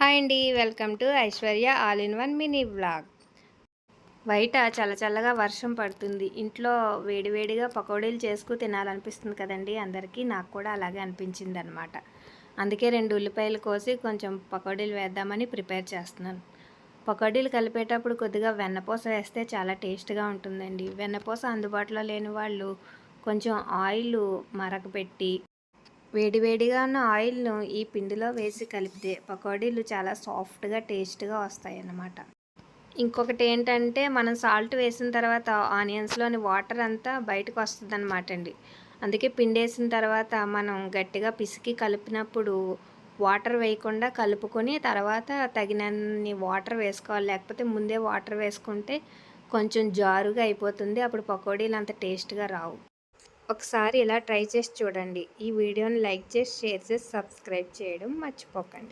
Hi అండి. Welcome to Aishwarya all in one mini vlog. బయట చల్లగా వర్షం పడుతుంది. ఇంట్లో వేడివేడిగా పకోడీలు చేసుకు తినాలనిపిస్తుంది కదండీ అందరికీ. నాకు కూడా అలాగే అనిపించిందనమాట. అందుకే 2 ఉల్లిపాయలు కోసి కొంచెం పకోడీలు వేద్దామని ప్రిపేర్ చేస్తున్నాను. పకోడీలు కలిపేటప్పుడు కొద్దిగా వెన్నపూస వేస్తే చాలా టేస్ట్‌గా ఉంటుందండి. వెన్నపూస అందుబాటులో లేని వాళ్ళు కొంచెం ఆయిలు మరగపెట్టి వేడివేడిగా ఉన్న ఆయిల్‌ను ఈ పిండిలో వేసి కలిపితే పకోడీలు చాలా సాఫ్ట్‌గా, టేస్ట్‌గా వస్తాయన్నమాట. ఇంకొకటేంటంటే మనం సాల్ట్ వేసిన తర్వాత ఆనియన్స్‌లోని వాటర్ అంతా బయటకొస్తదనమాటండి. అందుకే పిండేసిన తర్వాత మనం గట్టిగా పిసికి కలిపినప్పుడు వాటర్ వేయకుండా కలుపుకొని తర్వాత తగినన్ని వాటర్ వేసుకోవాలి. లేకపోతే ముందే వాటర్ వేసుకుంటే కొంచెం జారుగా అయిపోతుంది. అప్పుడు పకోడీలు అంత టేస్ట్‌గా రావు. ఒకసారి ఇలా ట్రై చేసి చూడండి. ఈ వీడియోని లైక్ చేసి, షేర్ చేసి, సబ్స్క్రైబ్ చేయడం మర్చిపోకండి.